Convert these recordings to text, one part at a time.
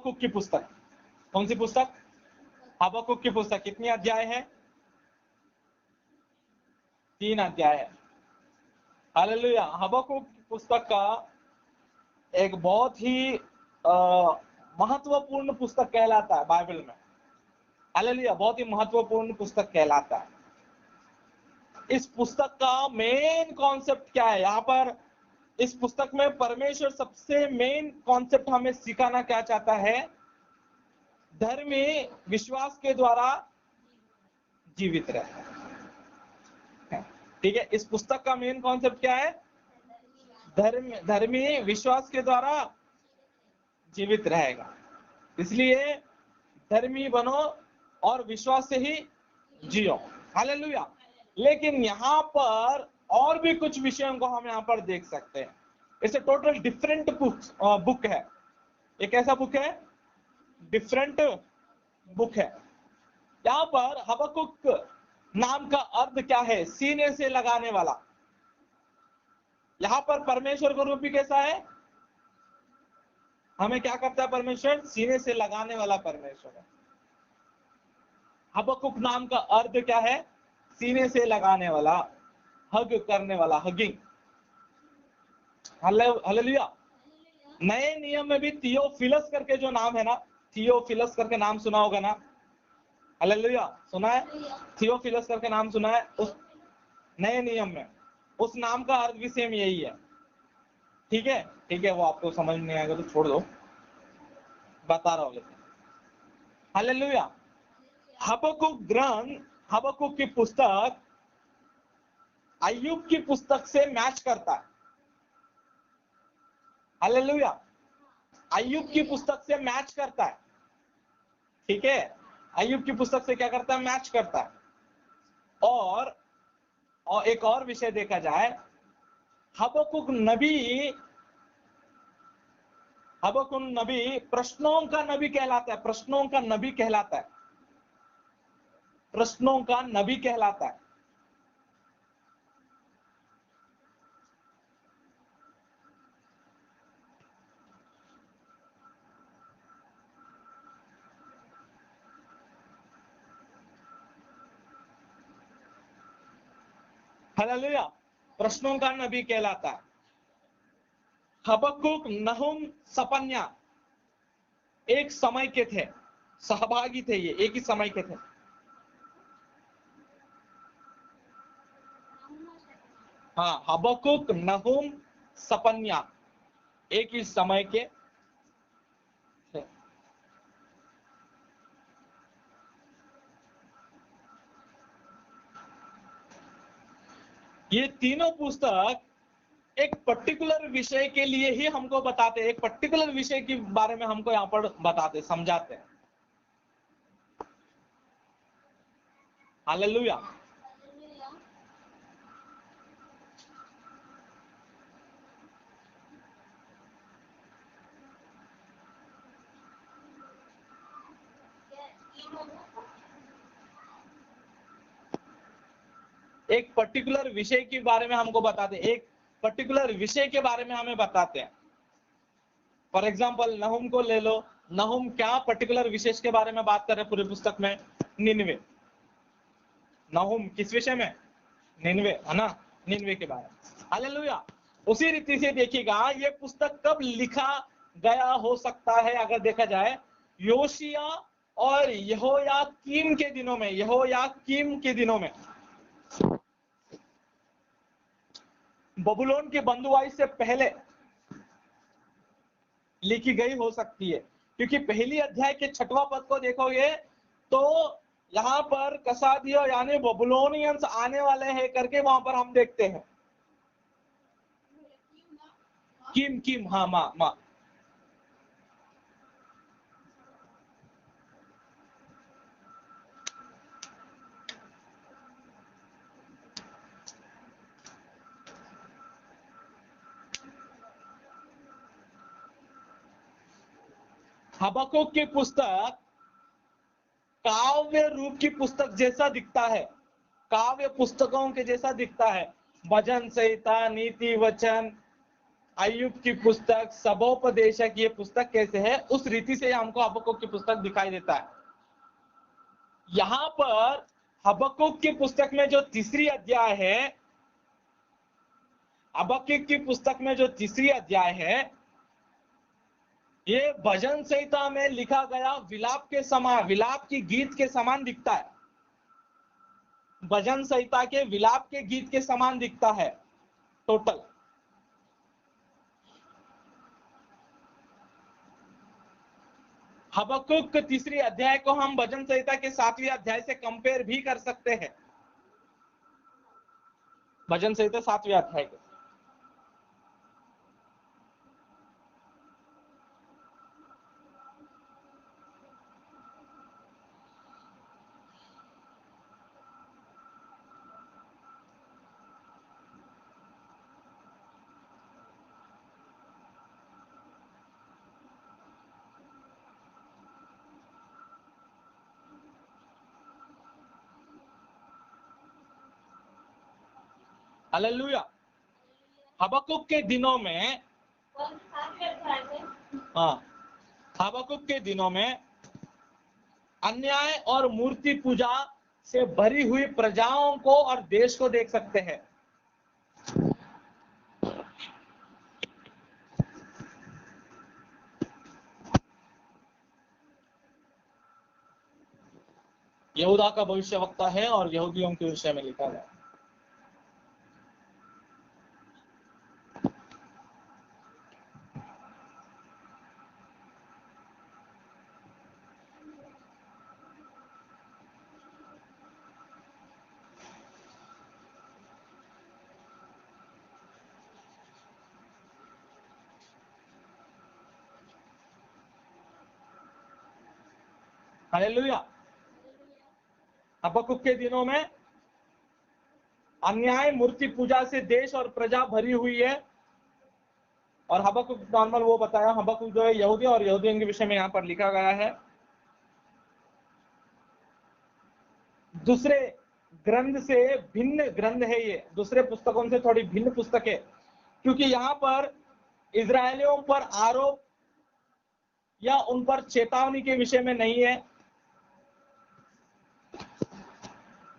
हबक्कुक की पुस्तक। कौन सी पुस्तक? हबक्कुक की पुस्तक। कितनी अध्याय है? 3 अध्याय है। हालेलुया। हबक्कुक पुस्तक का एक बहुत ही महत्वपूर्ण पुस्तक कहलाता है बाइबल में। हालेलुया, बहुत ही महत्वपूर्ण पुस्तक कहलाता है। इस पुस्तक का मेन कॉन्सेप्ट क्या है? यहाँ पर इस पुस्तक में परमेश्वर सबसे मेन कॉन्सेप्ट हमें सिखाना क्या चाहता है? धर्मी विश्वास के द्वारा जीवित रहे। ठीक है, इस पुस्तक का मेन कॉन्सेप्ट क्या है? धर्मी विश्वास के द्वारा जीवित रहेगा। इसलिए धर्मी बनो और विश्वास से ही जियो। हालेलुया। लेकिन यहाँ पर और भी कुछ विषयों को हम यहाँ पर देख सकते हैं। इसे टोटल डिफरेंट बुक है। एक ऐसा बुक है, डिफरेंट बुक है। यहाँ पर हबक्कुक नाम का अर्थ क्या है? सीने से लगाने वाला। यहाँ पर परमेश्वर का रूप भी कैसा है? हमें क्या करता है परमेश्वर? सीने से लगाने वाला परमेश्वर है। हबक्कुक नाम का अर्थ क्या है? सीने से लगाने वाला, हग करने वाला, हगिंग। हालेलुया। नए नियम में भी थियोफिलस करके जो नाम है ना, थियोफिलस करके नाम सुना होगा ना? हालेलुया, सुना है? थियोफिलस करके नाम सुना है? उस नए नियम में उस नाम का अर्थ भी सेम यही है। ठीक है, ठीक है, वो आपको समझ नहीं आएगा तो छोड़ दो, बता रहा हूं। हालेलुया। हबक्कुक ग्रंथ, हबक्कुक की पुस्तक अय्यूब की पुस्तक से मैच करता है। हालेलुया। अय्यूब की पुस्तक से मैच करता है। ठीक है, अय्यूब की पुस्तक से क्या करता है? मैच करता है। और एक और विषय देखा जाए, हबक्कुक नबी प्रश्नों का नबी कहलाता है। प्रश्नों का नबी कहलाता है। प्रश्नों का नबी कहलाता है। हालेलुया, प्रश्नों का नबी कहलाता है। हबक्कुक, नहुम, सपन्या एक समय के थे, सहभागी थे, ये एक ही समय के थे। हाँ, हबक्कुक, नहुम, सपन्या एक ही समय के थे। ये तीनों पुस्तक एक पर्टिकुलर विषय के लिए ही हमको बताते हैं, एक पर्टिकुलर विषय के बारे में हमको यहाँ पर बताते, समझाते हैं। हालेलुया। एक पर्टिकुलर विषय के बारे में हमको बताते, एक पर्टिकुलर विषय के बारे में हमें बताते हैं। फॉर एग्जाम्पल नहुम को ले लो। नहुम क्या पर्टिकुलर विशेष के बारे में बात कर रहे हैं पूरी पुस्तक में? निन्वे। नहुम किस विषय में? निन्वे, है ना? निन्वे के बारे में। हालेलुया। उसी रीति से देखिएगा, ये पुस्तक कब लिखा गया हो सकता है? अगर देखा जाए योशिया और यहोयाकीम के दिनों में, यहोयाकीम के दिनों में, बबुलोन की बंदुआई से पहले लिखी गई हो सकती है। क्योंकि पहली अध्याय के 6वां पद को देखोगे तो यहाँ पर कसादियों यानी बबुलोनियंस आने वाले हैं करके वहां पर हम देखते हैं। किम, हाँ, माँ। हबक्कुक की पुस्तक काव्य रूप की पुस्तक जैसा दिखता है, काव्य पुस्तकों के जैसा दिखता है। भजन संहिता, नीति वचन, अय्यूब की पुस्तक, सबोपदेशक, ये पुस्तक कैसे है, उस रीति से हमको हबक्कुक की पुस्तक दिखाई देता है। यहां पर हबक्कुक की पुस्तक में जो तीसरी अध्याय है, हबक्कुक की पुस्तक में जो तीसरी अध्याय है, ये भजन संहिता में लिखा गया विलाप के समान, विलाप की गीत के समान दिखता है। भजन संहिता के विलाप के गीत के समान दिखता है टोटल। हबक्कुक तीसरी अध्याय को हम भजन संहिता के 7वें अध्याय से कंपेयर भी कर सकते हैं। भजन संहिता 7वें अध्याय के, हालेलुया। हबक्कुक के दिनों में, हाँ, हबक्कुक के दिनों में अन्याय और मूर्ति पूजा से भरी हुई प्रजाओं को और देश को देख सकते हैं। यहूदा का भविष्यवक्ता है और यहूदियों के विषय में लिखा गया। हालेलुया। हबक्कुक के दिनों में अन्याय मूर्ति पूजा से देश और प्रजा भरी हुई है। और हबक्कुक नॉर्मल वो बताया, हबक्कुक जो है यहूदी और यहूदियों के विषय में यहाँ पर लिखा गया है। दूसरे ग्रंथ से भिन्न ग्रंथ है ये, दूसरे पुस्तकों से थोड़ी भिन्न पुस्तक है, क्योंकि यहाँ पर इजरायलियों पर आरोप या उन पर चेतावनी के विषय में नहीं है।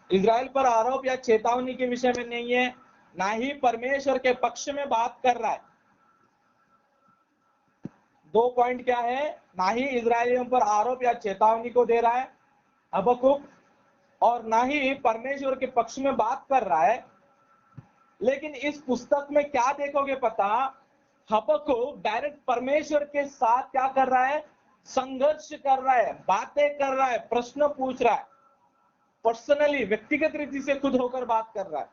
इजराइल पर आरोप या चेतावनी के विषय में नहीं है, ना ही परमेश्वर के पक्ष में बात कर रहा है। 2 पॉइंट क्या है, ना ही इजरायलियों पर आरोप या चेतावनी को दे रहा है हबक्कुक, और ना ही परमेश्वर के पक्ष में बात कर रहा है। लेकिन इस पुस्तक में क्या देखोगे पता, हबक्कुक डायरेक्ट परमेश्वर के साथ क्या कर रहा है, संघर्ष कर रहा है, बातें कर रहा है, प्रश्न पूछ रहा है, पर्सनली व्यक्तिगत रीति से खुद होकर बात कर रहा है।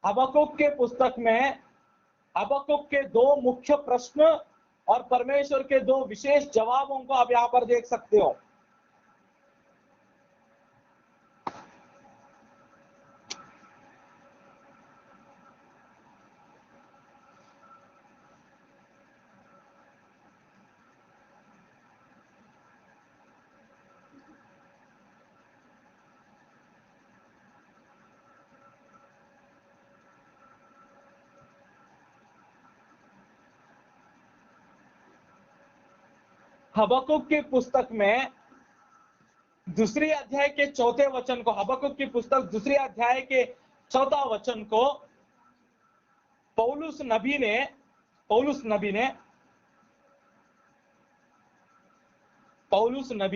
हबक्कुक के पुस्तक में हबक्कुक के 2 मुख्य प्रश्न और परमेश्वर के 2 विशेष जवाबों को आप यहां पर देख सकते हो। हबक्कुक की पुस्तक में दूसरी अध्याय के 4थे वचन को, हबक्कुक की पुस्तक दूसरी अध्याय के 4था वचन को पौलुस नबी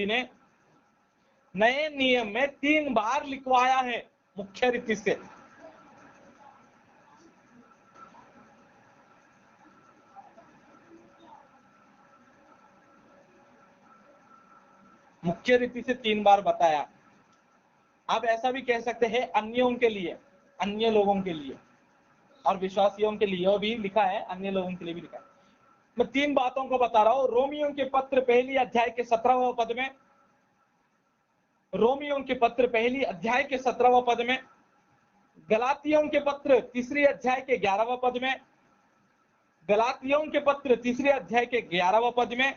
ने नए नियम में 3 बार लिखवाया है मुख्य रीति से। मुख्य रीति से 3 बार बताया। आप ऐसा भी कह सकते हैं अन्यों के लिए, अन्य लोगों के लिए और विश्वासियों के लिए भी लिखा है, अन्य लोगों के लिए भी लिखा है। मैं 3 बातों को बता रहा हूं। रोमियों के पत्र पहली अध्याय के 17वें पद में, रोमियों के पत्र पहली अध्याय के 17वें पद में, गलातियों के पत्र तीसरी अध्याय के 11वें पद में, गलातियों के पत्र तीसरे अध्याय के 11वें पद में,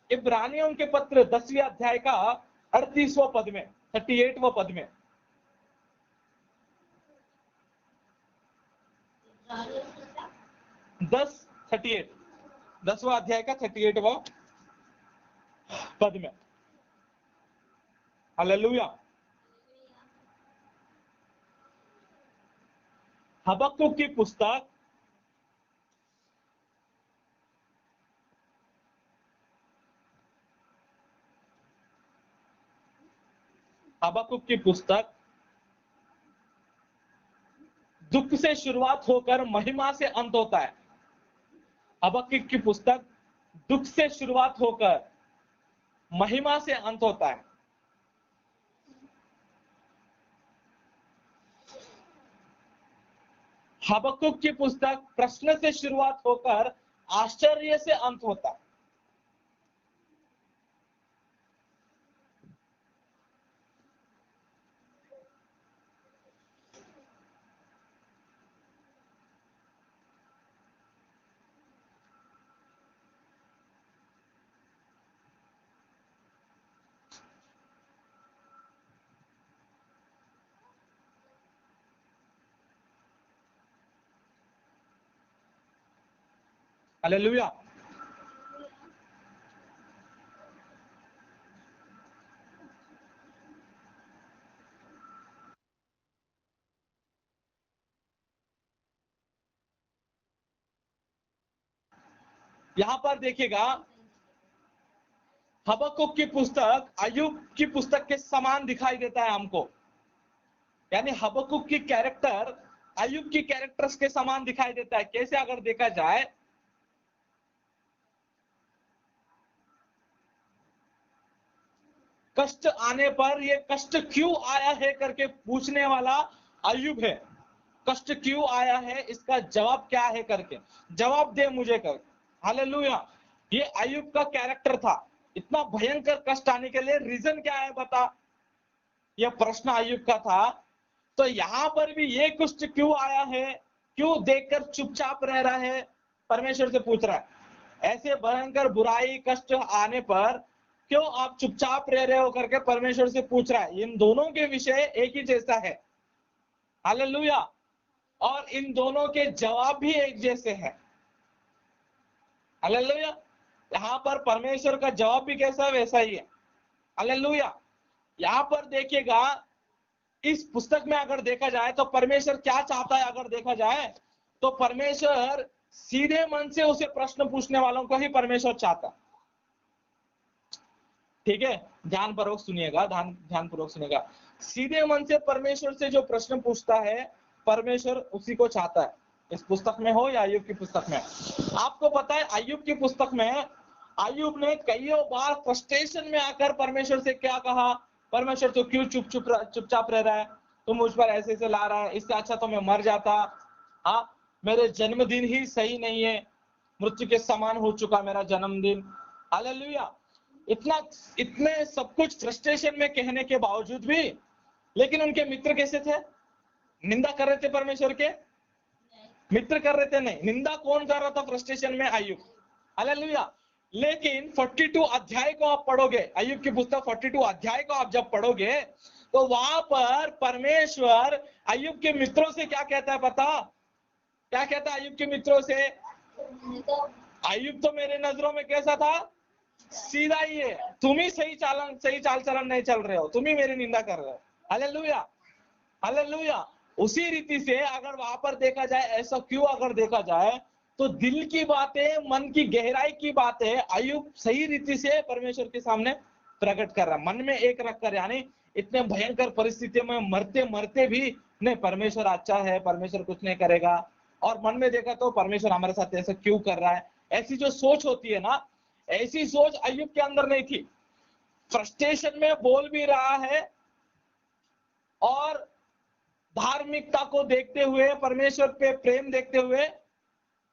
इब्रानियों के पत्र 10वें अध्याय का 38वें पद में, 38वें पद में। दस 38, 10वां अध्याय का 38वां पद में। हालेलुया। हबक्कुक की पुस्तक हबक्कुक की पुस्तक दुख से शुरुआत होकर महिमा से अंत होता है। हबक्कुक की पुस्तक दुख से शुरुआत होकर महिमा से अंत होता है। हबक्कुक की पुस्तक प्रश्न से शुरुआत होकर आश्चर्य से अंत होता है। हालेलुया। यहां पर देखिएगा, हबक्कुक की पुस्तक अय्यूब की पुस्तक के समान दिखाई देता है हमको। यानी हबक्कुक की कैरेक्टर अय्यूब की कैरेक्टर्स के समान दिखाई देता है। कैसे अगर देखा जाए, कष्ट आने पर ये कष्ट क्यों आया है करके पूछने वाला अय्यूब है। कष्ट क्यों आया है, इसका जवाब क्या है करके, जवाब दे मुझे करके। हालेलुया। ये अय्यूब का कैरेक्टर था। इतना भयंकर कष्ट आने के लिए रीजन क्या है बता, यह प्रश्न अय्यूब का था। तो यहां पर भी ये कष्ट क्यों आया है, क्यों देखकर चुपचाप रह रहा है, परमेश्वर से पूछ रहा है। ऐसे भयंकर बुराई कष्ट आने पर क्यों आप चुपचाप रह रहे हो करके परमेश्वर से पूछ रहा है। इन दोनों के विषय एक ही जैसा है। हालेलुया। और इन दोनों के जवाब भी एक जैसे हैं। हालेलुया। यहां पर परमेश्वर का जवाब भी कैसा है, वैसा ही है। हालेलुया। यहां पर देखिएगा, इस पुस्तक में अगर देखा जाए तो परमेश्वर क्या चाहता है, अगर देखा जाए तो परमेश्वर सीधे मन से उसे प्रश्न पूछने वालों को ही परमेश्वर चाहता। ठीक है, ध्यानपूर्वक सुनिएगा, ध्यानपूर्वक सुनिएगा। सीधे मन से परमेश्वर से जो प्रश्न पूछता है, परमेश्वर उसी को चाहता है। इस पुस्तक में हो या अय्यूब की पुस्तक में। आपको पता है अय्यूब की पुस्तक में अय्यूब ने कईयों बार फ्रस्ट्रेशन में आकर परमेश्वर से क्या कहा, परमेश्वर तो क्यों चुपचाप रह रहा है, तुम मुझ पर ऐसे ऐसे ला रहा है, इससे अच्छा तो मैं मर जाता। हाँ, मेरे जन्मदिन ही सही नहीं है, मृत्यु के समान हो चुका मेरा जन्मदिन। हालेलुया। इतने सब कुछ फ्रस्ट्रेशन में कहने के बावजूद भी, लेकिन उनके मित्र कैसे थे, निंदा कर रहे थे परमेश्वर के, मित्र कर रहे थे नहीं, निंदा कौन कर रहा था फ्रस्ट्रेशन में, अय्यूब। हालेलुया। लेकिन 42 अध्याय को आप पढ़ोगे, अय्यूब की पुस्तक 42 अध्याय को आप जब पढ़ोगे तो वहां पर परमेश्वर अय्यूब के मित्रों से क्या कहता है पता, क्या कहता है अय्यूब के मित्रों से, अय्यूब तो मेरे नजरों में कैसा था, सीधा ही है, तुम ही सही चाल चलन नहीं चल रहे हो, तुम ही मेरी निंदा कर रहे हो। हालेलुया। हालेलुया। उसी रीति से अगर वहां पर देखा जाए, ऐसा क्यों अगर देखा जाए तो दिल की बातें, मन की गहराई की बातें अय्यूब सही रीति से परमेश्वर के सामने प्रकट कर रहा है, मन में एक रखकर। यानी इतने भयंकर परिस्थितियों में मरते मरते भी नहीं, परमेश्वर अच्छा है, परमेश्वर कुछ नहीं करेगा। और मन में देखा तो परमेश्वर हमारे साथ ऐसा क्यों कर रहा है, ऐसी जो सोच होती है ना, ऐसी सोच अय्यूब के अंदर नहीं थी। फ्रस्ट्रेशन में बोल भी रहा है और धार्मिकता को देखते हुए, परमेश्वर पे प्रेम देखते हुए,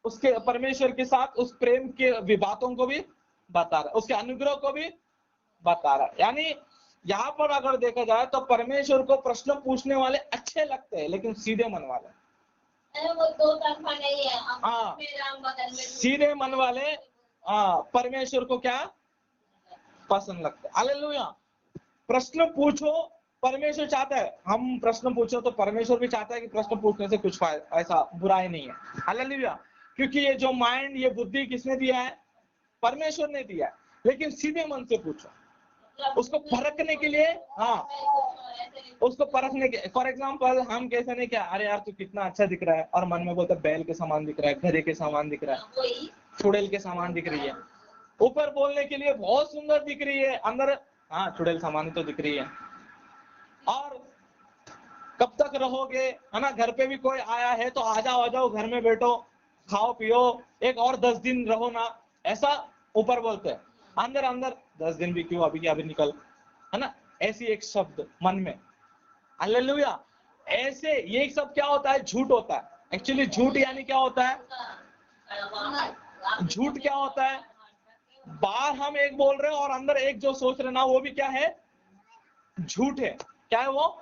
उसके परमेश्वर के साथ उस प्रेम के बातों को भी बता रहा है, उसके अनुग्रह को भी बता रहा है। यानी यहां पर अगर देखा जाए तो परमेश्वर को प्रश्न पूछने वाले अच्छे लगते हैं, लेकिन सीधे मन वाले, वो दो तरफा नहीं है। हाँ, सीधे मन वाले परमेश्वर को क्या पसंद लगता है। हालेलुया। प्रश्न पूछो, परमेश्वर चाहता है हम प्रश्न पूछो, तो परमेश्वर भी चाहता है कि प्रश्न पूछने से कुछ ऐसा बुराई नहीं है। हालेलुया। क्योंकि ये जो माइंड, ये बुद्धि किसने दिया है? परमेश्वर ने दिया है। लेकिन सीधे मन से पूछो, उसको परखने के लिए। हाँ, उसको परखने के, फॉर एग्जाम्पल हम कैसे नहीं, क्या अरे यार तू कितना अच्छा दिख रहा है, और मन में बोलता बैल के सामान दिख रहा है, घरे के सामान दिख रहा है, चुड़ैल के सामान दिख रही है। ऊपर बोलने के लिए बहुत सुंदर दिख रही है, अंदर हाँ चुड़ैल सामान तो दिख रही है। और कब तक रहोगे, है ना? घर पे भी कोई आया है तो आ जाओ घर में बैठो, खाओ पियो, एक और 10 दिन रहो ना, ऐसा ऊपर बोलते हैं। अंदर अंदर 10 दिन भी क्यों, अभी क्या अभी निकल, है ना? ऐसी एक शब्द मन में। हालेलुया। ऐसे ये सब क्या होता है? झूठ होता है। एक्चुअली झूठ यानी क्या होता है? झूठ क्या होता है? बाहर हम एक बोल रहे हैं और अंदर एक जो सोच रहे ना, वो भी क्या है? झूठ है। क्या है वो?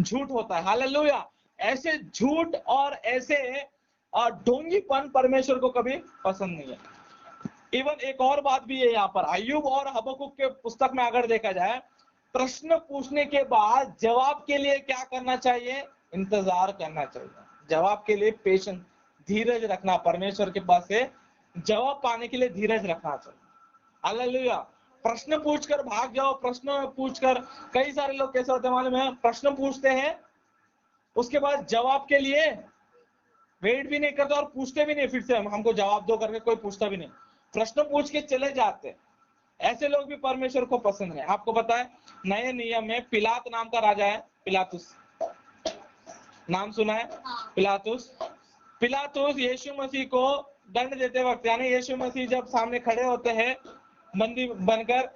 झूठ होता है। हालेलुया। ऐसे झूठ और ऐसे ढोंगीपन परमेश्वर को कभी पसंद नहीं है। इवन एक और बात भी है यहाँ पर, अय्यूब और हबक्कुक के पुस्तक में अगर देखा जाए, प्रश्न पूछने के बाद जवाब के लिए क्या करना चाहिए? इंतजार करना चाहिए। जवाब के लिए पेशेंस, धीरज रखना, परमेश्वर के पास से जवाब पाने के लिए धीरज रखना चाहिए। हालेलुया। प्रश्न पूछकर भाग जाओ, प्रश्न पूछकर, कई सारे लोग कैसे होते हैं मालूम है? प्रश्न पूछते हैं, उसके बाद जवाब के लिए वेट भी नहीं करते और पूछते भी नहीं, फिर से हमको जवाब दो करके कोई पूछता भी नहीं, प्रश्न पूछ के चले जाते हैं। ऐसे लोग भी परमेश्वर को पसंद है। आपको पता है नए नियम में पिलात नाम का राजा है, पिलातुस, नाम सुना है? पिलातुस। पिलातुस यीशु मसीह को दंड देते वक्त, यानी यीशु मसीह जब सामने खड़े होते हैं बंदी बनकर,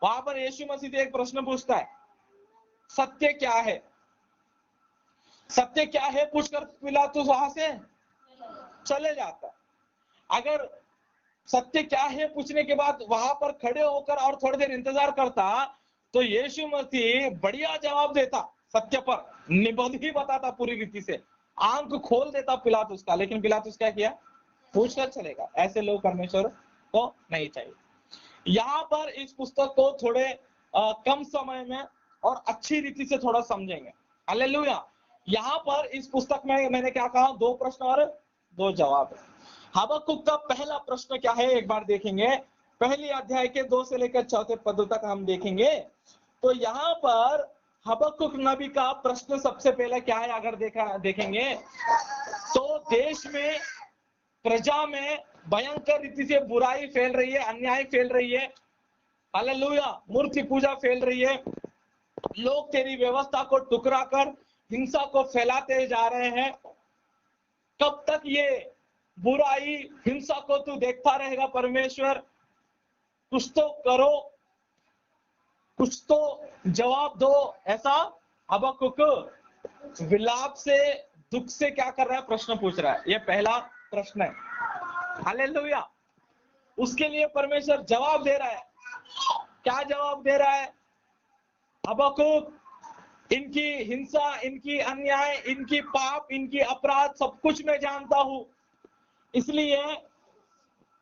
वहां पर यीशु मसीह से एक प्रश्न पूछता है, सत्य क्या है? सत्य क्या है पूछकर पिलातुस वहां से चले जाता है। अगर सत्य क्या है पूछने के बाद वहां पर खड़े होकर और थोड़ी देर इंतजार करता, तो यीशु मसीह बढ़िया जवाब देता, सत्य पर निबंध ही बताता पूरी रीति से, आंख खोल देता पिलातुस का। लेकिन पिलातुस क्या किया? पूछकर चलेगा। ऐसे लोग परमेश्वर को नहीं चाहिए। यहाँ पर इस पुस्तक को थोड़े कम समय में और अच्छी रीति से थोड़ा समझेंगे। हालेलुया। यहाँ पर इस पुस्तक में मैंने क्या कहा? 2 प्रश्न और 2 जवाब है। हबक्कुक का पहला प्रश्न क्या है एक बार देखेंगे, पहली अध्याय के 2 से लेकर 4 पद तक हम देखेंगे। तो यहाँ पर हबक्कुक नबी का प्रश्न सबसे पहले क्या है अगर देखेंगे तो, देश में, प्रजा में भयंकर रीति से बुराई फैल रही है, अन्याय फैल रही है। हालेलुया। मूर्ति पूजा फैल रही है, लोग तेरी व्यवस्था को टुकरा कर हिंसा को फैलाते जा रहे हैं। कब तक ये बुराई, हिंसा को तू देखता रहेगा परमेश्वर? कुछ तो करो, कुछ तो जवाब दो। ऐसा हबक्कुक विलाप से, दुख से क्या कर रहा है? प्रश्न पूछ रहा है। ये पहला प्रश्न है। हालेलुया। उसके लिए परमेश्वर जवाब दे रहा है। क्या जवाब दे रहा है? हबक्कुक, इनकी हिंसा, इनकी अन्याय, इनकी पाप, इनकी अपराध सब कुछ मैं जानता हूं, इसलिए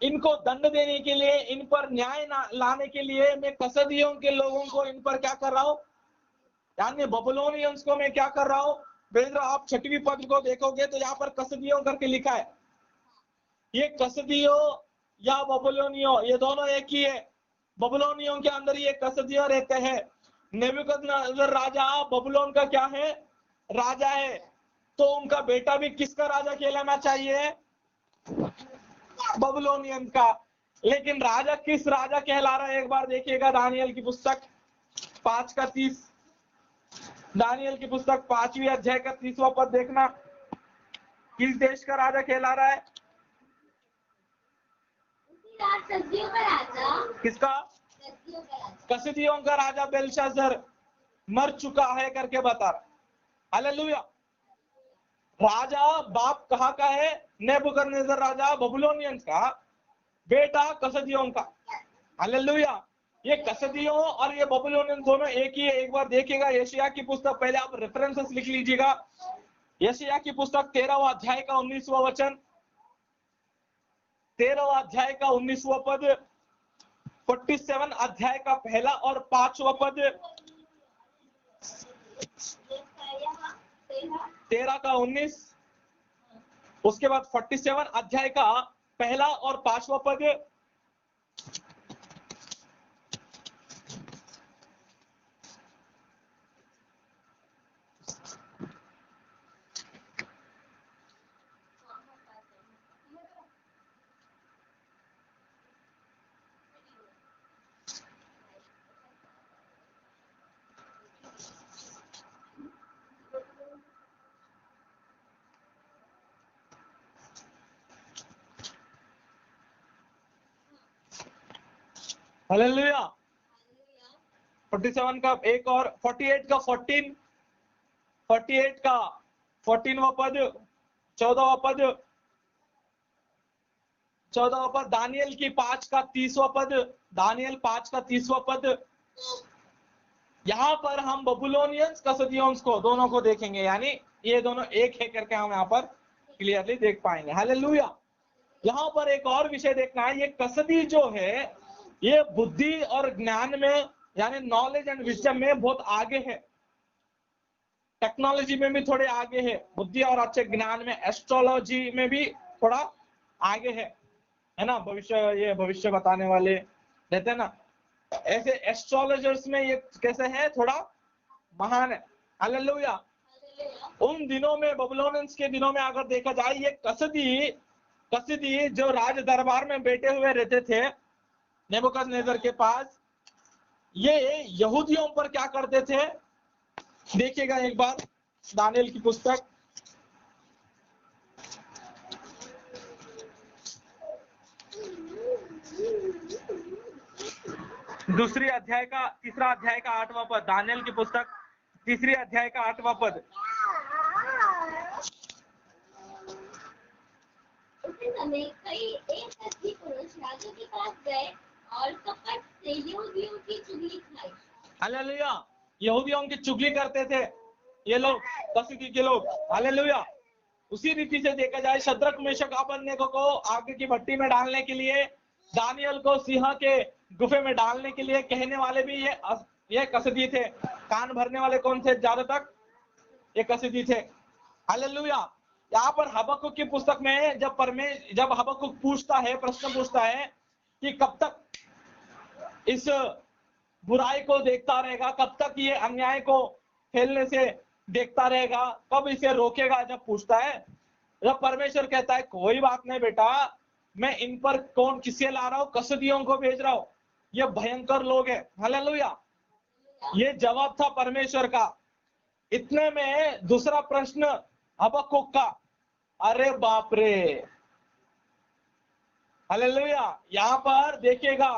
इनको दंड देने के लिए, इन पर न्याय लाने के लिए मैं कसदियों के लोगों को इन पर क्या कर रहा हूं? यानी बबुलोनियंस को मैं क्या कर रहा हूं? बेहतर आप 6वीं पद को देखोगे तो यहाँ पर कसदियों करके लिखा है। ये कसदियों या बबुलोनियों, ये दोनों एक ही है। बबुलोनियों के अंदर ये कसदियों रहते हैं। नेबूकदनेस्सर राजा बबुलोन का क्या है? राजा है। तो उनका बेटा भी किसका राजा कहलाना चाहिए? बबुलोनियन का। लेकिन राजा किस राजा कहला रहा है? एक बार देखिएगा दानियल की पुस्तक 5 का 30, दानियल की पुस्तक 5वीं अध्याय का 30वां पद देखना, किस देश का राजा कहला रहा है? किसका? कसदियों का राजा बेलशास्सर मर चुका है करके बता रहा। हालेलुया। राजा बाप कहाँ का है? नेबूकदनेस्सर राजा बबुलोनियंस का, बेटा कसदियों का। हालेलुया। ये कसदियों और ये बबुलोनियन दोनों एक ही है। एक बार देखिएगा यशायाह की पुस्तक, पहले आप रेफरेंसेस लिख लीजिएगा। यशायाह की पुस्तक 13वां अध्याय का 19वां वचन, 13वां अध्याय का 19वां पद, 47 अध्याय का 1 और 5वां पद, 13 का 19, उसके बाद 47 अध्याय का पहला और 5वां पद, हालेलुया। 47 का एक और 48 का 14, 48 का 14वां पद, 14वां पद, 14वां पद, दानियल की 5 का 30वां पद, दानियल 5 का 30वां पद। यहां पर हम बबुलोनियंस कसदियोंस को दोनों को देखेंगे, यानी ये दोनों एक है करके हम यहाँ पर क्लियरली देख पाएंगे। हालेलुया। यहाँ पर एक और विषय देखना है, ये कसदी जो है ये बुद्धि और ज्ञान में यानी नॉलेज एंड विजडम में बहुत आगे है, टेक्नोलॉजी में भी थोड़े आगे है, बुद्धि और अच्छे ज्ञान में, एस्ट्रोलॉजी में भी थोड़ा आगे है ना। ये भविष्य बताने वाले रहते हैं ना, ऐसे एस्ट्रोलॉजर्स में ये कैसे है, थोड़ा महान है। हालेलुया। उन दिनों में, बबुलोनियंस के दिनों में अगर देखा जाए, ये कसदी जो राज दरबार में बैठे हुए रहते थे नेबूकदनेस्सर के पास, ये यहूदियों पर क्या करते थे देखिएगा एक बार, दानियल की पुस्तक दूसरी अध्याय का, तीसरा अध्याय का 8वां पद, दानियल की पुस्तक तीसरी अध्याय का 8वां पद। उसी समय कई एक कसदी पुरुष राजा के पास गए और कपट से यहूदियों की चुगली खाई। हालेलुया। यहूदियों की चुगली करते थे ये लोग, कसदी के लोग। हालेलुया। उसी रीति से देखा जाए, शद्रक मेशक अबेदनगो को आग की भट्टी में डालने के लिए, दानियल को सिंह के गुफे में डालने के लिए कहने वाले भी ये कसदी थे। कान भरने वाले कौन थे ज्यादा तक? ये कसदी थे। हालेलुया। यहाँ पर हबक्कुक की पुस्तक में जब हबक्कुक पूछता है, प्रश्न पूछता है कि कब तक इस बुराई को देखता रहेगा, कब तक ये अन्याय को फैलने से देखता रहेगा, कब इसे रोकेगा, जब पूछता है, जब परमेश्वर कहता है कोई बात नहीं बेटा, मैं इन पर किसे ला रहा हूं? कसदियों को भेज रहा हूं, ये भयंकर लोग हैं। हालेलुया। ये जवाब था परमेश्वर का। इतने में दूसरा प्रश्न हबक्कुक का, अरे बाप रे। हालेलुया। यहां पर देखिएगा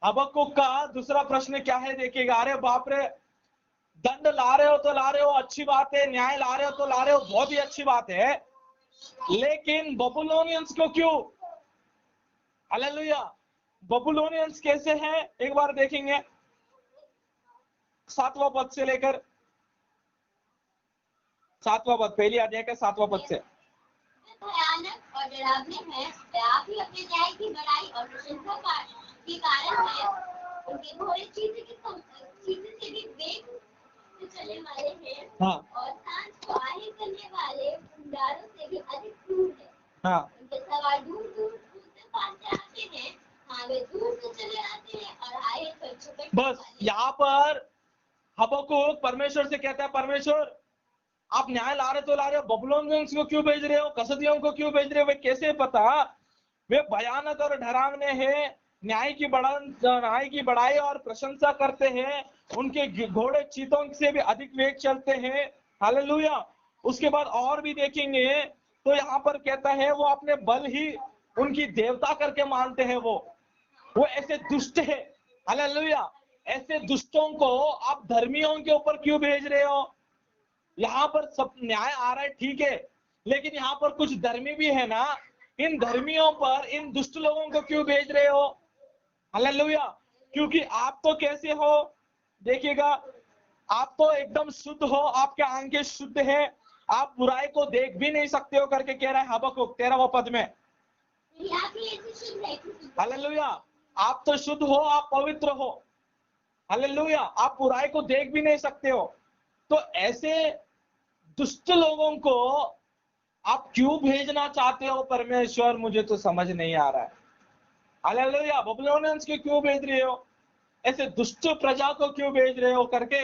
हबक्कुक का दूसरा प्रश्न क्या है, देखिएगा। अरे बाप रे, दंड ला रहे हो तो ला रहे हो, अच्छी बात है, न्याय ला रहे हो तो ला रहे हो, बहुत ही अच्छी बात है, लेकिन बबुलोनियंस को क्यों? हालेलुया। बबुलोनियंस कैसे हैं एक बार देखेंगे, 7वां पद से लेकर 7वां पद, पहली अध्याय का 7वां पद से। भयानक और डरावने हैं, आप ही अपने न्याय की बड़ाई और प्रशंसा के कारण है। उनके घोड़े चीते से भी वेग से चलने वाले हैं। हाँ। और सांझ को आहें करने वाले भंडारों से भी अधिक क्रूर है। हाँ। उनके सवार दूर दूर से पास आते हैं, हाँ वे दूर से चले आते हैं और आए पर छुपट। बस यहाँ पर हबक्कुक परमेश्वर से कहता है, परमेश्वर आप न्याय ला रहे तो ला रहे हो, बबुलोनियंस को क्यों भेज रहे हो, कसदियों को क्यों भेज रहे हो? वे कैसे पता? वे भयानक और डरावने हैं, न्याय की बड़ाई और प्रशंसा करते हैं, उनके घोड़े चीतों से भी अधिक वेग चलते हैं। हालेलुया। उसके बाद और भी देखेंगे तो यहाँ पर कहता है वो अपने बल ही उनकी देवता करके मानते हैं, वो ऐसे दुष्ट है। हालेलुया। ऐसे दुष्टों को आप धर्मियों के ऊपर क्यों भेज रहे हो? यहाँ पर सब न्याय आ रहा है, ठीक है, लेकिन यहाँ पर कुछ धर्मी भी है ना, इन धर्मियों पर इन दुष्ट लोगों को क्यों भेज रहे हो? हालेलुया। क्योंकि आप तो कैसे हो देखिएगा, आप तो एकदम शुद्ध हो, आपके आंखें शुद्ध है, आप बुराई को देख भी नहीं सकते हो करके कह रहा है हबक्कुक 13वां पद में। हालेलुया। आप तो शुद्ध हो, आप पवित्र हो। हालेलुया। आप बुराई को देख भी नहीं सकते हो। तो ऐसे दुष्ट लोगों को आप क्यों भेजना चाहते हो परमेश्वर, मुझे तो समझ नहीं आ रहा है। हालेलुया। बबुलोनियंस को क्यों भेज रहे हो, ऐसे दुष्ट प्रजा को क्यों भेज रहे हो करके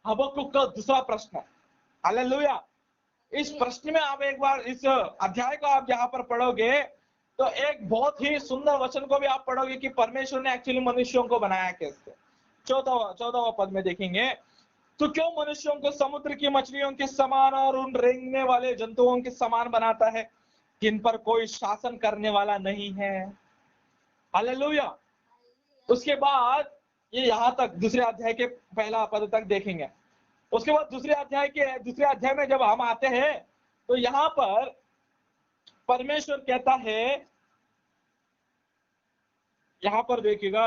हबक्कुक का दूसरा प्रश्न है। हालेलुया। इस प्रश्न में आप एक बार इस अध्याय को आप यहाँ पर पढ़ोगे तो एक बहुत ही सुंदर वचन को भी आप पढ़ोगे कि परमेश्वर ने एक्चुअली मनुष्यों को बनाया कैसे। 14वां पद में देखेंगे, तो क्यों मनुष्यों को समुद्र की मछलियों के समान और उन रेंगने वाले जंतुओं के समान बनाता है, जिन पर कोई शासन करने वाला नहीं है। हालेलुया। उसके बाद ये यहाँ तक दूसरे अध्याय के पहला पद तक देखेंगे। उसके बाद दूसरे अध्याय में जब हम आते हैं तो यहाँ पर परमेश्वर कहता है, यहाँ पर देखिएगा,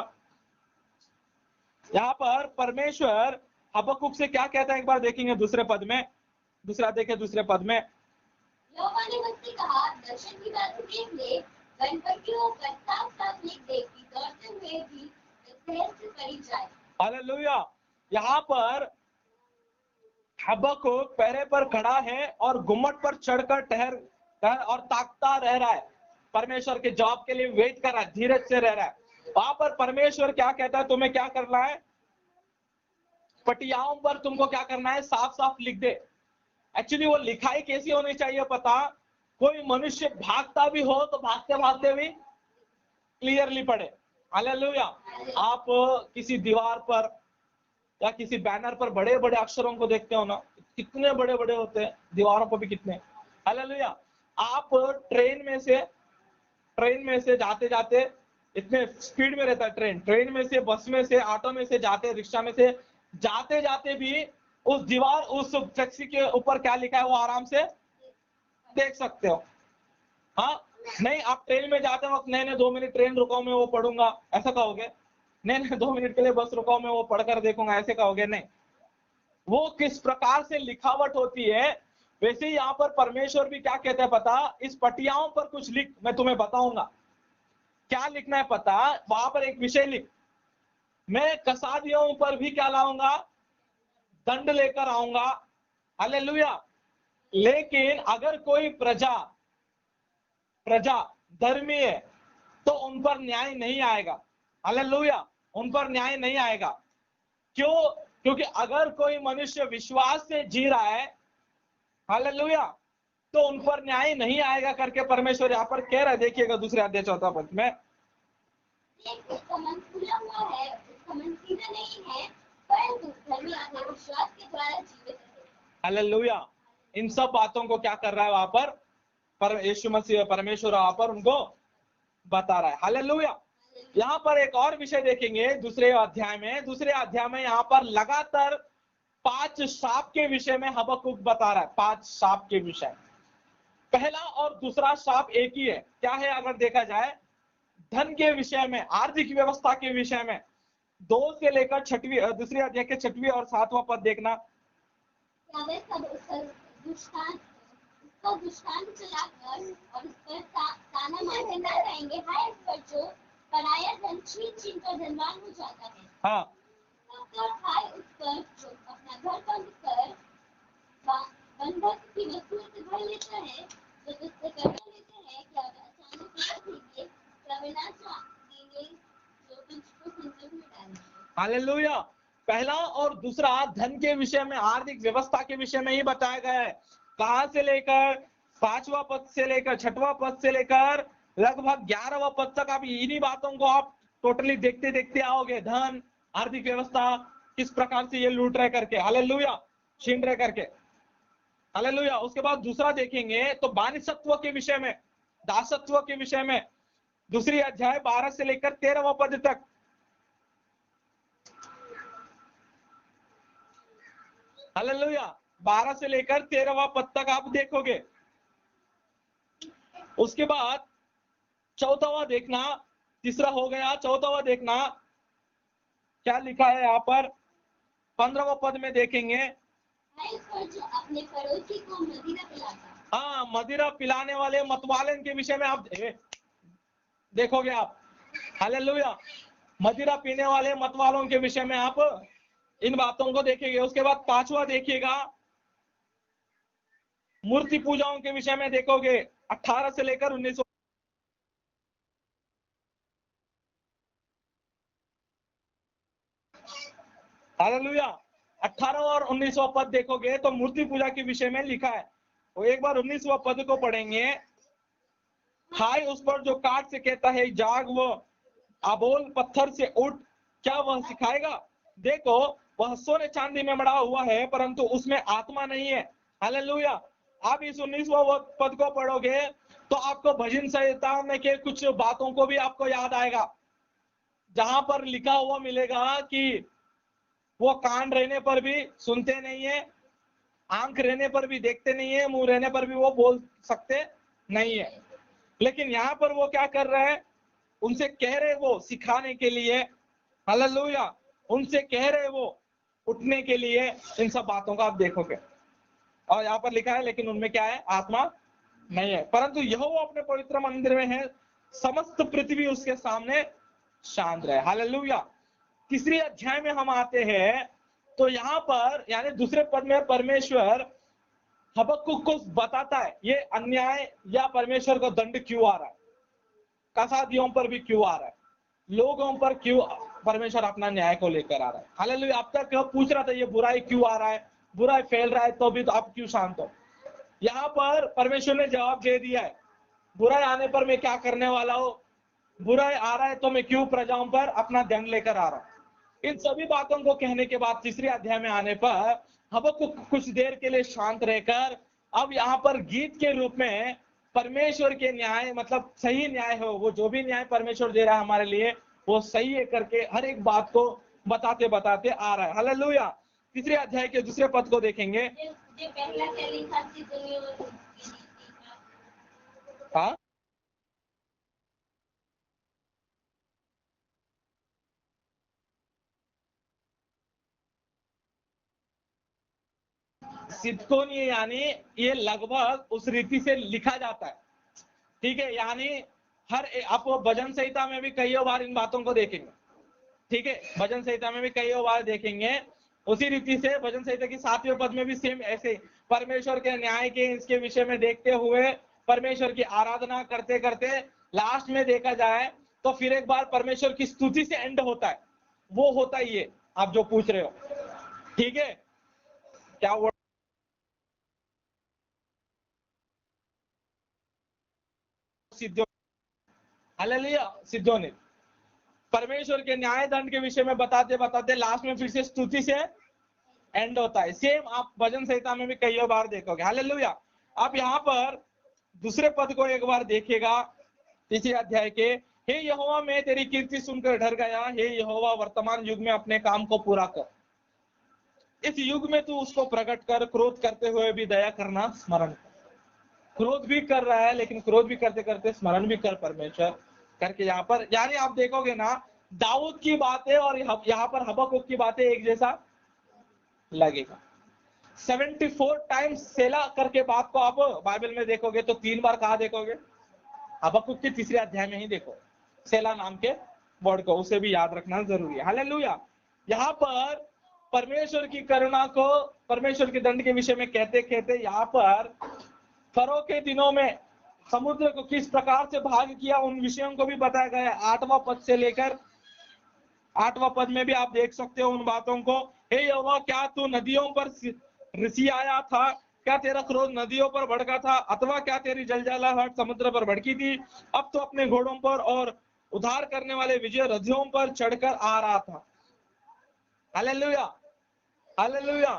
यहाँ पर परमेश्वर हबक्कुक से क्या कहता है एक बार देखेंगे दूसरे पद में, दूसरा देखे दूसरे पद में। यहोवा ने मुझसे कहा, दर्शन की बात देख ले, गणपतियों पर साफ साफ लिख दे कि दौड़ते हुए भी सहज से पड़ी जाए। हालेलुया। यहाँ पर हबक्कुक पैरे पर खड़ा है और गुम्मट पर चढ़कर ठहर और ताकता रह रहा है, परमेश्वर के जवाब के लिए वेट कर रहा है, धीरज से रह रहा है। वहां पर परमेश्वर क्या कहता है, तुम्हें क्या करना है, पटियाओं पर तुमको क्या करना है, साफ साफ लिख दे। एक्चुअली वो लिखाई कैसी होनी चाहिए पता, कोई मनुष्य भागता भी हो तो भागते भागते भी क्लियरली पढ़े। हालेलुया। आप किसी दीवार पर या किसी बैनर पर बड़े बड़े अक्षरों को देखते हो ना, कितने बड़े बड़े होते हैं, दीवारों पर भी कितने। हालेलुया। आप ट्रेन में से जाते जाते, इतने स्पीड में रहता है ट्रेन में से, बस में से, ऑटो में से जाते, रिक्शा में से जाते जाते भी उस दीवार, उस टैक्सी के ऊपर क्या लिखा है वो आराम से देख सकते हो। हाँ, नहीं आप ट्रेन में जाते वक्त नहीं 2 मिनट ट्रेन रुकाओ मैं वो पढ़ूंगा, ऐसा कहोगे? नहीं 2 मिनट के लिए बस रुकाओ मैं वो पढ़कर देखूंगा, ऐसे कहोगे? नहीं। वो किस प्रकार से लिखावट होती है, वैसे ही यहाँ पर परमेश्वर भी क्या कहता है पता, इस पटियाओं पर कुछ लिख, मैं तुम्हें बताऊंगा क्या लिखना है पता। वहां पर एक विषय लिख, मैं कसादियों पर भी क्या लाऊंगा, दंड लेकर आऊंगा। हालेलुया। लेकिन अगर कोई प्रजा धर्मी है तो उन पर न्याय नहीं आएगा। हालेलुया। उन पर न्याय नहीं आएगा। क्यों? क्योंकि अगर कोई मनुष्य विश्वास से जी रहा है, हालेलुया, तो उन पर न्याय नहीं आएगा करके परमेश्वर यहाँ पर कह रहा है। देखिएगा दूसरे अध्याय 4 पद में, उसका मन खुला हुआ है, उसका मन सीधा नहीं है, परंतु धर्मी अपने विश्वास के द्वारा जीवित है। हालेलुया। इन सब बातों को क्या कर रहा है वहां पर यीशु मसीह, परमेश्वर वहां पर उनको बता रहा है। हालेलुया। यहाँ पर एक और विषय देखेंगे दूसरे अध्याय में यहाँ पर लगातार 5 शाप के विषय में हबक्कुक बता रहा है। 5 शाप के विषय, पहला और दूसरा शाप एक ही है। क्या है अगर देखा जाए, धन के विषय में, आर्थिक व्यवस्था के विषय में। 2 से लेकर 6वीं, दूसरे अध्याय के 6वीं और 7वां पद देखना। उसका दुष्टांत चलाकर और उस पर ताना मारते न रहेंगे, हाय उस पर जो पराया धन छीन कर धनवान हो जाता है। हाँ, हाय उस पर जो अपना घर बंद कर बंधक की वस्तुओं से भर लेता है, जो तुझसे कर्जा लेते हैं, क्या अचानक लौट देंगे, क्या विनाश देंगे जो तुझको संकट में डालेंगे। हालेलुया। पहला और दूसरा धन के विषय में, आर्थिक व्यवस्था के विषय में ही बताया गया है। कहां से लेकर 5वां पद से लेकर 6वां पद से लेकर लगभग 11वां पद तक आप इन्हीं बातों को आप टोटली देखते देखते आओगे। धन, आर्थिक व्यवस्था, किस प्रकार से ये लूट रहे करके, हालेलुया, छीन रहे करके। हालेलुया। उसके बाद दूसरा देखेंगे तो बानिसत्व के विषय में, दासत्व के विषय में, दूसरी अध्याय 12 से लेकर 13वां पद तक। हालेलुया। 12 से लेकर 13वां पद तक आप देखोगे। उसके बाद 4वां देखना, तीसरा हो गया, 4वां देखना क्या लिखा है यहाँ पर, 15वां पद में देखेंगे। जो अपने पड़ोसी को मदिरा पिलाता, हाँ, मदिरा पिलाने वाले मतवालन के विषय में आप देखोगे आप। हालेलुया। मदिरा पीने वाले मतवालों के विषय में आप इन बातों को देखेंगे। उसके बाद 5वां देखिएगा, मूर्ति पूजाओं के विषय में देखोगे 18 से लेकर 19। हालेलुया। 18 और 19वां पद देखोगे तो मूर्ति पूजा के विषय में लिखा है। वो एक बार 19वां पद को पढ़ेंगे। हाय उस पर जो काट से कहता है जाग, वो अबोल पत्थर से उठ, क्या वह सिखाएगा? देखो वह सोने चांदी में मढ़ा हुआ है, परंतु उसमें आत्मा नहीं है। हालेलुया। आप इस 19वां पद को पढ़ोगे तो आपको भजन संहिता में के कुछ बातों को भी आपको याद आएगा, जहां पर लिखा हुआ मिलेगा कि वो कान रहने पर भी सुनते नहीं है, आंख रहने पर भी देखते नहीं है, मुंह रहने पर भी वो बोल सकते नहीं है। लेकिन यहाँ पर वो क्या कर रहे हैं? उनसे कह रहे वो सिखाने के लिए। हालेलुया। उनसे कह रहे वो उठने के लिए। इन सब बातों का आप देखोगे और यहाँ पर लिखा है लेकिन उनमें क्या है? आत्मा नहीं है, परंतु यह वो अपने पवित्र मंदिर में है, समस्त पृथ्वी उसके सामने शांत रहे। हालेलुया। तीसरे अध्याय में हम आते हैं तो यहाँ पर यानी दूसरे पद में परमेश्वर हबक्कुक को बताता है ये अन्याय या परमेश्वर का दंड क्यों आ रहा है, कसादियों पर भी क्यों आ रहा है, लोगों पर क्यों परमेश्वर अपना न्याय को लेकर आ रहा है। हालेलुया। अब तक पूछ रहा था ये बुराई क्यों आ रहा है, बुराई फैल रहा है, तो भी तो आप क्यों शांत हो? यहाँ पर परमेश्वर ने जवाब दे दिया है, बुराई आने पर मैं क्या करने वाला हूं, बुराई आ रहा है तो मैं क्यों प्रजाओं पर अपना दंड लेकर आ रहा हूं। इन सभी बातों को कहने के बाद तीसरे अध्याय में आने पर हबक्कुक कुछ देर के लिए शांत रहकर अब यहाँ पर गीत के रूप में परमेश्वर के न्याय, मतलब सही न्याय हो, वो जो भी न्याय परमेश्वर दे रहा है हमारे लिए वो सही है करके हर एक बात को बताते बताते आ रहा है। हालेलुया। तीसरे अध्याय के दूसरे पद को देखेंगे। हाँ, सिद्धकोनीय यानी ये लगभग उस रीति से लिखा जाता है। ठीक है, यानी आप भजन संहिता में भी कई बार इन बातों को देखेंगे। ठीक है, भजन संहिता में भी कई बार देखेंगे। उसी रीति से भजन संहिता की 7वें पद में भी सेम ऐसे परमेश्वर के न्याय के इसके विषय में देखते हुए परमेश्वर की आराधना करते करते लास्ट में देखा जाए तो फिर एक बार परमेश्वर की स्तुति से एंड होता है। वो होता ही है आप जो पूछ रहे हो। ठीक है, क्या वो सिद्धो? हालेलुया। सिद्धों ने परमेश्वर के न्याय दंड के विषय में बताते बताते लास्ट में फिर से स्तुति से एंड होता है। सेम आप भजन संहिता में भी कई बार देखोगे। हालेलुया। आप यहाँ पर दूसरे पद को एक बार देखिएगा तीसरे अध्याय के। हे यहोवा मैं तेरी कीर्ति सुनकर डर गया, हे यहोवा वर्तमान युग में अपने काम को पूरा कर, इस युग में तू उसको प्रकट कर, क्रोध करते हुए भी दया करना स्मरण कर। क्रोध भी कर रहा है लेकिन क्रोध भी करते करते स्मरण भी कर परमेश्वर करके। यहाँ पर यानी आप देखोगे ना दाऊद की बातें और यहाँ पर हबक्कुक की बातें एक जैसा लगेगा। 74 टाइम्स सेला करके बात को आप बाइबल में देखोगे तो 3 बार कहा देखोगे? हबक्कुक के तीसरे अध्याय में ही देखो सेला नाम के वर्ड को, उसे भी याद रखना जरूरी है। हालेलुया। यहाँ पर परमेश्वर की करुणा को, परमेश्वर के दंड के विषय में कहते कहते यहाँ पर फरो के दिनों में समुद्र को किस प्रकार से भाग किया उन विषयों को भी बताया गया है। 8वां पद से लेकर 8वां पद में भी आप देख सकते हो उन बातों को। हे यहोवा क्या तू नदियों पर ऋषि आया था, क्या तेरा क्रोध नदियों पर भड़का था, अथवा क्या तेरी जलजलाहट समुद्र पर भड़की थी? अब तो अपने घोड़ों पर और उद्धार करने वाले विजय रथियों पर चढ़कर आ रहा था। हालेलुया। हालेलुया।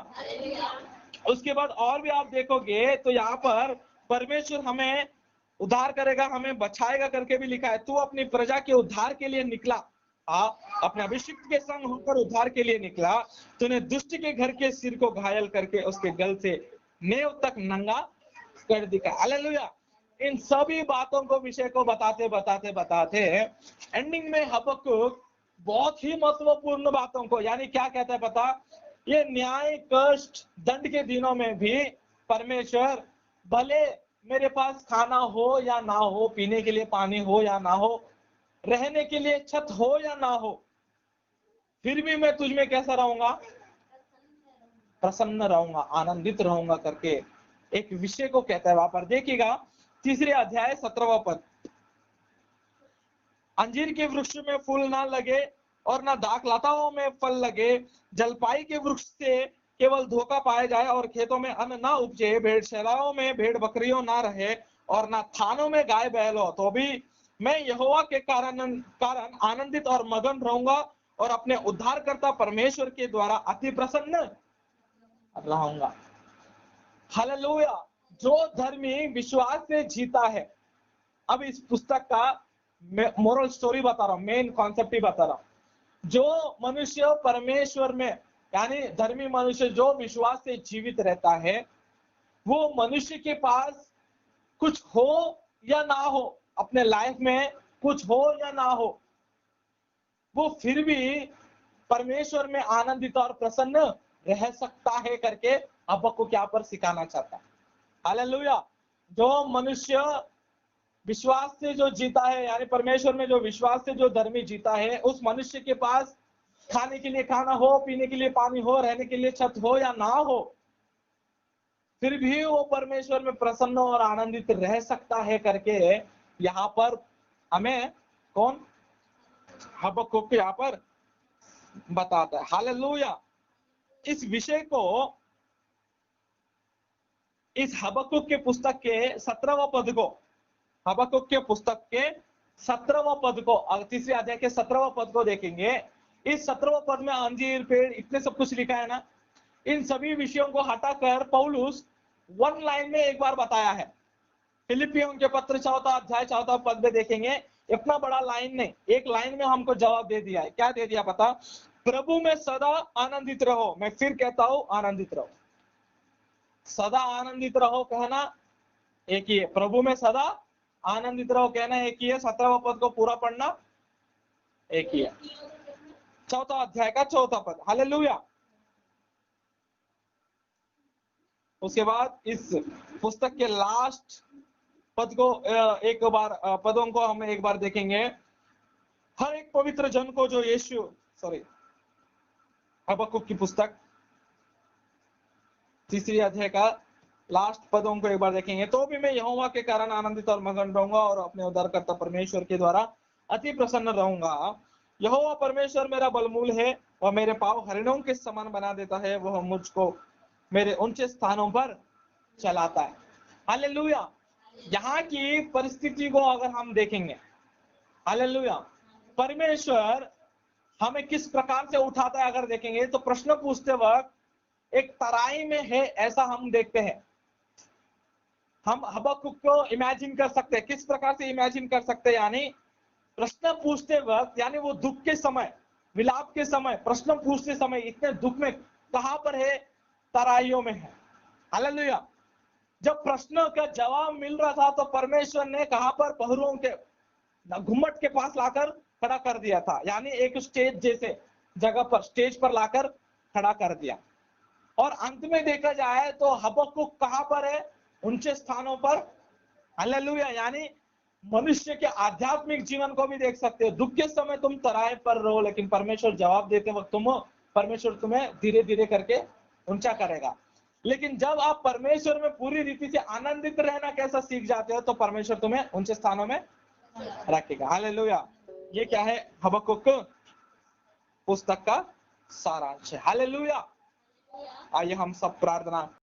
उसके बाद और भी आप देखोगे तो यहाँ पर परमेश्वर हमें उद्धार करेगा, हमें बचाएगा करके भी लिखा है। तू अपनी प्रजा के उद्धार के लिए निकला, अपने अभिषिक्त के संग होकर उद्धार के लिए निकला। तूने दुष्ट के घर के सिर को घायल करके उसके गल से नेव तक नंगा कर दिखा। हालेलुया। इन सभी बातों को विषय को बताते बताते बताते एंडिंग में हबक्कुक बहुत ही महत्वपूर्ण बातों को, यानी क्या कहता है पता, ये न्याय कष्ट दंड के दिनों में भी परमेश्वर भले मेरे पास खाना हो या ना हो, पीने के लिए पानी हो या ना हो, रहने के लिए छत हो या ना हो, फिर भी मैं तुझ में कैसा रहूंगा? प्रसन्न रहूंगा, आनंदित रहूंगा करके एक विषय को कहता है। वहां पर देखिएगा 3 अध्याय 17वां पद, अंजीर के वृक्ष में फूल ना लगे और ना दाखलताओं में फल लगे, जलपाई के वृक्ष से केवल धोखा पाया जाए और खेतों में अन्न ना उपजे, भेड़शालाओं में भेड़ बकरियों ना रहे और ना थानों में गाय बैल हो, तो भी मैं यहोवा के कारण आनंदित और मगन रहूंगा और अपने उद्धारकर्ता परमेश्वर के द्वारा अति प्रसन्न रहूंगा। हालेलुया। जो धर्मी विश्वास से जीता है। अब इस पुस्तक का मोरल स्टोरी बता रहा हूं, मेन कॉन्सेप्ट ही बता रहा हूं। जो मनुष्य परमेश्वर में, यानी धर्मी मनुष्य जो विश्वास से जीवित रहता है, वो मनुष्य के पास कुछ हो या ना हो, अपने लाइफ में कुछ हो या ना हो, वो फिर भी परमेश्वर में आनंदित और प्रसन्न रह सकता है करके हबक्कुक क्या पर सिखाना चाहता है। हालेलुया। जो मनुष्य विश्वास से जो जीता है, यानी परमेश्वर में जो विश्वास से जो धर्मी जीता है, उस मनुष्य के पास खाने के लिए खाना हो, पीने के लिए पानी हो, रहने के लिए छत हो या ना हो, फिर भी वो परमेश्वर में प्रसन्न और आनंदित रह सकता है करके यहाँ पर हमें कौन हबक्कुक यहाँ पर बताता है। हालेलुया। इस विषय को इस हबक्कुक के पुस्तक के 17वां पद को, हबक्कुक के पुस्तक के 17वां पद को, 3 अध्याय के 17वां पद को देखेंगे। इस 17वां पद में अंजीर, पेड़, इतने सब कुछ लिखा है ना। इन सभी विषयों को हटाकर पौलुस 1 लाइन में एक बार बताया है। फिलिपियों के पत्र 4 अध्याय 4 पद में देखेंगे, इतना बड़ा लाइन नहीं, एक लाइन में हमको जवाब दे दिया है। क्या दे दिया पता? प्रभु में सदा आनंदित रहो। मैं फिर कहता हूं, आनंदित रहो। सदा आनंदित रहो कहना एक ही है, प्रभु में सदा आनंदित रहो कहना एक ही है, 17वां पद को पूरा पढ़ना एक ही है। 4 अध्याय का 4 पद। हालेलुया। उसके बाद इस पुस्तक के लास्ट पद को एक बार पदों को हम एक बार देखेंगे। हर एक पवित्र जन को जो यीशु हबक्कुक की पुस्तक 3 अध्याय का लास्ट पदों को एक बार देखेंगे। तो भी मैं यहोवा के कारण आनंदित और मगन रहूंगा और अपने उद्धारकर्ता परमेश्वर के द्वारा अति प्रसन्न रहूंगा। यहोवा परमेश्वर मेरा बलमूल है और मेरे पांव हरिणों के समान बना देता है। वह मुझको मेरे ऊंचे स्थानों पर चलाता है। हालेलुया। यहाँ की परिस्थिति को अगर हम देखेंगे, हालेलुया, परमेश्वर हमें किस प्रकार से उठाता है अगर देखेंगे तो प्रश्न पूछते वक्त एक तराई में है ऐसा हम देखते हैं। हम हबक्कुक को इमेजिन कर सकते हैं। किस प्रकार से इमेजिन कर सकते हैं? यानी प्रश्न पूछते वक्त, यानी वो दुख के समय, विलाप के समय, प्रश्न पूछते समय इतने दुख में कहां पर है? तराइयों में है। हालेलुया। जब प्रश्न का जवाब मिल रहा था तो परमेश्वर ने कहां पर? पहरुओं के घुम्मट के पास लाकर खड़ा कर दिया था, यानी एक स्टेज जैसे जगह पर, स्टेज पर लाकर खड़ा कर दिया। और अंत में देखा जाए तो हबक्कुक कहां पर है? ऊंचे स्थानों पर। हालेलुया। यानी मनुष्य के आध्यात्मिक जीवन को भी देख सकते हो। दुख के समय तुम तराई पर रहो, लेकिन परमेश्वर जवाब देते वक्त परमेश्वर तुम्हें धीरे धीरे करके ऊंचा करेगा। लेकिन जब आप परमेश्वर में पूरी रीति से आनंदित रहना कैसा सीख जाते हो तो परमेश्वर तुम्हें ऊंचे स्थानों में रखेगा। हालेलुया। ये क्या है? हबक्कुक पुस्तक का सारांश है। हालेलुया। आइए हम सब प्रार्थना